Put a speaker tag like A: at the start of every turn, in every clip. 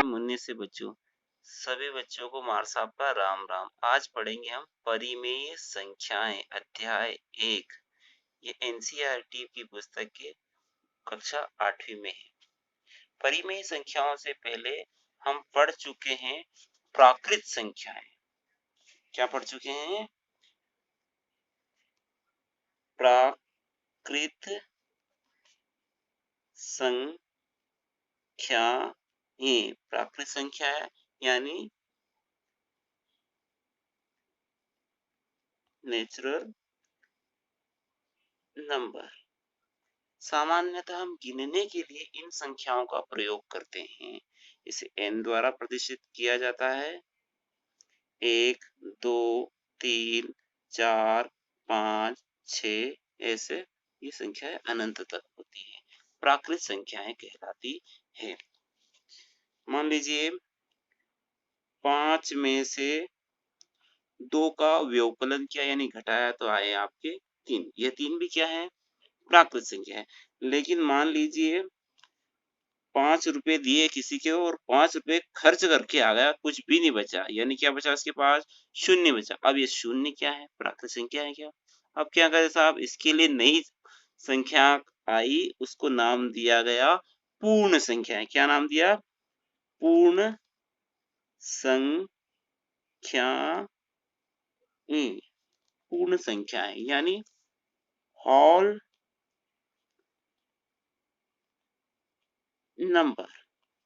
A: मुन्ने से बच्चों, सभी बच्चों को मार साहब का राम राम। आज पढ़ेंगे हम परिमेय संख्याएं अध्याय 1। ये एनसीईआरटी की पुस्तक के कक्षा 8वीं में है। परिमेय संख्याओं से पहले हम पढ़ चुके हैं प्राकृत संख्याएं। क्या पढ़ चुके हैं? प्राकृत संख्याएं। प्राकृत संख्या यानी नेचुरल नंबर। सामान्यतः हम गिनने के लिए इन संख्याओं का प्रयोग करते हैं। इसे n द्वारा प्रदर्शित किया जाता है। 1, 2, 3, 4, 5, 6 ऐसे ये संख्याएं अनंत तक होती है, प्राकृत संख्याएं कहलाती है। मान लीजिए 5 में से 2 का व्यवकलन किया यानी घटाया तो आए आपके 3। ये 3 भी क्या है? प्राकृत संख्या है। लेकिन मान लीजिए 5 रुपए दिए किसी के और 5 रुपए खर्च करके आ गया, कुछ भी नहीं बचा, यानी क्या बचा उसके पास? शून्य बचा। अब ये शून्य क्या है? प्राकृत संख्या है क्या? अब क्या करें साहब, इसके लिए नई संख्या आई, उसको नाम दिया गया पूर्ण संख्या है। क्या नाम दिया? पूर्ण संख्या। पूर्ण संख्या है यानी होल नंबर।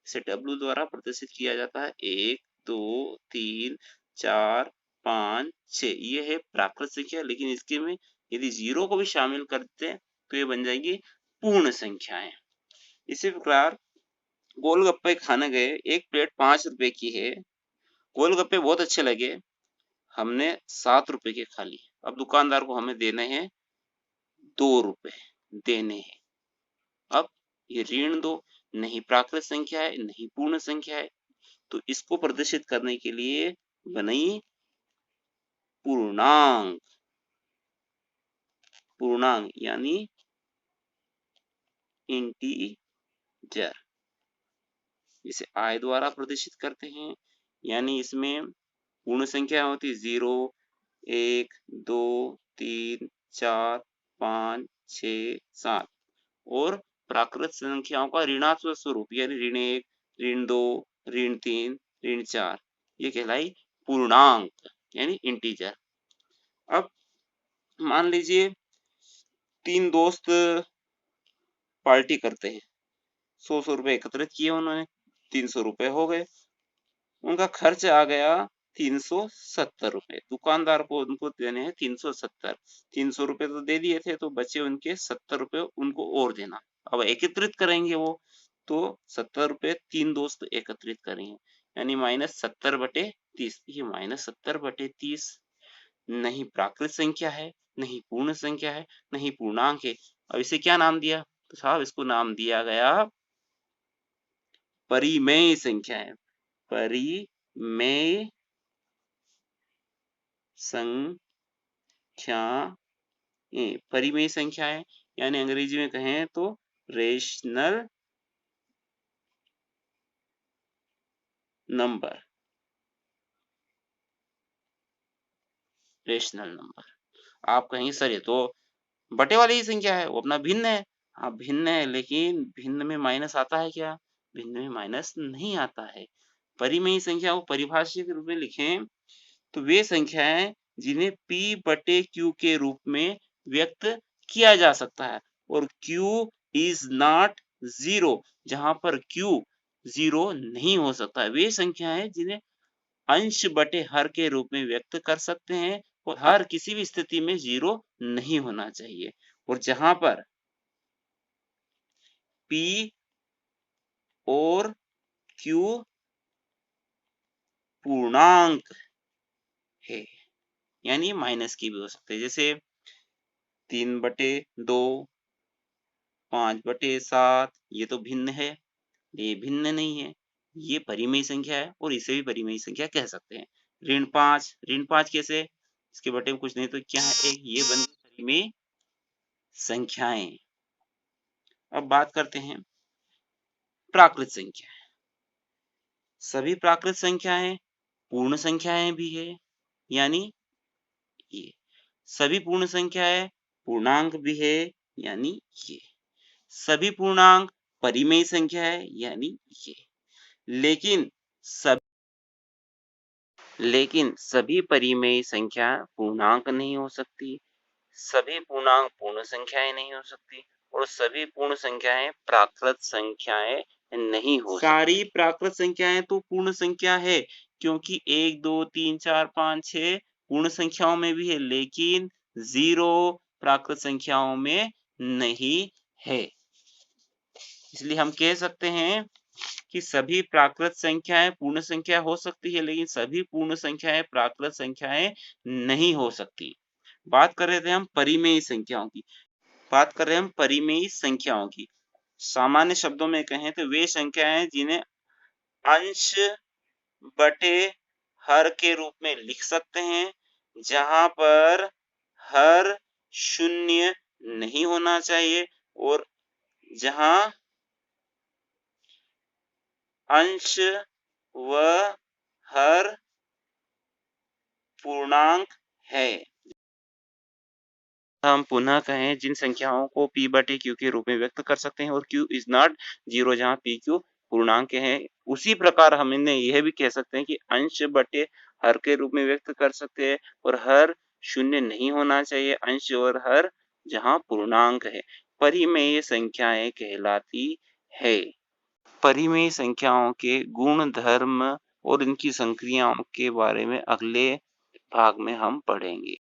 A: इसे W द्वारा प्रदर्शित किया जाता है। 1, 2, 3, 4, 5, 6 ये है प्राकृत संख्या। लेकिन इसके में यदि 0 को भी शामिल करते हैं तो ये बन जाएगी पूर्ण संख्याएं। इसी प्रकार गोलगप्पे खाने गए, एक प्लेट 5 रुपए की है। गोलगप्पे बहुत अच्छे लगे, हमने 7 रुपए के खा लिए। अब दुकानदार को हमें देने हैं 2 रुपए देने हैं। अब ये ऋण दो, नहीं प्राकृत संख्या है नहीं पूर्ण संख्या है, तो इसको प्रदर्शित करने के लिए बनाई पूर्णांक। पूर्णांक यानी इंटीजर। इसे I द्वारा प्रदर्शित करते हैं, यानी इसमें पूर्ण संख्या होती है 0, 1, 2, 3, 4, 5, 6, 7 और प्राकृत संख्याओं का ऋणात्मक स्वरूप यानी ऋण 1, ऋण 2, ऋण 3, ऋण 4 ये कहलाई पूर्णांक यानी इंटीजर। अब मान लीजिए 3 दोस्त पार्टी करते हैं, 100 रुपए एकत्रित किए उन्होंने, 300 रुपए हो गए। उनका खर्च आ गया 370 रुपए। दुकानदार को उनको देने हैं 370। 300 रुपए तो दे दिए थे, तो बचे उनके 70 रुपए उनको और देना। अब एकत्रित करेंगे वो, तो 70 रुपए 3 दोस्त एकत्रित करेंगे, यानी -70/30। ये -70/30 नहीं प्राकृत संख्या है, नहीं पूर्ण संख्या है, नहीं पूर्णांक है। अब इसे क्या नाम दिया? तो साहब इसको नाम दिया गया परिमेय संख्या है। परिमेय संख्याएं। परिमेय संख्या है यानी अंग्रेजी में कहें तो रेशनल नंबर। Rational number. आप कहेंगे सर ये तो बटे वाली ही संख्या है, वो अपना भिन्न है। हाँ भिन्न है, लेकिन भिन्न में माइनस आता है क्या? भिन्न में माइनस नहीं आता है। परिमेय संख्या को परिभाषा के रूप में लिखें तो वे संख्याएं जिन्हें P/Q के रूप में व्यक्त किया जा सकता है, और Q इज नॉट 0, जहां पर Q 0 नहीं हो सकता है। वे संख्याएं जिन्हें अंश बटे हर के रूप में व्यक्त कर सकते हैं, और हर किसी भी स्थिति में 0 नहीं होना चाहिए। और जहां पर P और Q पूर्णांक है, यानी माइनस की भी हो सकते हैं, जैसे 3/2, 5/7 ये तो भिन्न है, ये भिन्न नहीं है, ये परिमेय संख्या है और इसे भी परिमेय संख्या कह सकते हैं। ऋण 5 कैसे? इसके बटे में कुछ नहीं तो क्या है, एक ये बन गई परिमेय संख्याएं। अब बात करते हैं प्राकृत संख्या। सभी प्राकृत संख्याएं पूर्ण संख्याएं भी है, यानी ये सभी पूर्ण संख्याएं पूर्णांक भी है, यानी ये सभी पूर्णांक परिमेय संख्या है, यानी ये लेकिन सभी परिमेय संख्या पूर्णांक नहीं हो सकती, सभी पूर्णांक पूर्ण संख्याएं नहीं हो सकती और सभी पूर्ण संख्याएं प्राकृत संख्याएं नहीं हो सकती। सारी प्राकृत संख्याएं तो पूर्ण संख्या है, क्योंकि 1 2 3 4 5 6 पूर्ण संख्याओं में भी है, लेकिन 0 प्राकृत संख्याओं में नहीं है। इसलिए हम कह सकते हैं कि सभी प्राकृत संख्याएं पूर्ण संख्या हो सकती है, लेकिन सभी पूर्ण संख्याएं प्राकृत संख्याएं नहीं हो सकती। बात कर रहे थे हम परिमेय संख्याओं की। बात कर रहे हैं हम परिमेय संख्याओं की। सामान्य शब्दों में कहें तो वे संख्याएं जिन्हें अंश बटे हर के रूप में लिख सकते हैं, जहां पर हर शून्य नहीं होना चाहिए और जहां अंश व हर पूर्णांक है। हम पुनः कहें जिन संख्याओं को p बटे q के रूप में व्यक्त कर सकते हैं और q इज नॉट 0 जहाँ p q पूर्णांक है, उसी प्रकार हमने यह भी कह सकते हैं कि अंश बटे हर के रूप में व्यक्त कर सकते हैं और हर शून्य नहीं होना चाहिए, अंश और हर जहाँ पूर्णांक है, परिमेय संख्याएं कहलाती है। परिमेय संख्याओं के गुण धर्म और इनकी संक्रियाओं के बारे में अगले भाग में हम पढ़ेंगे।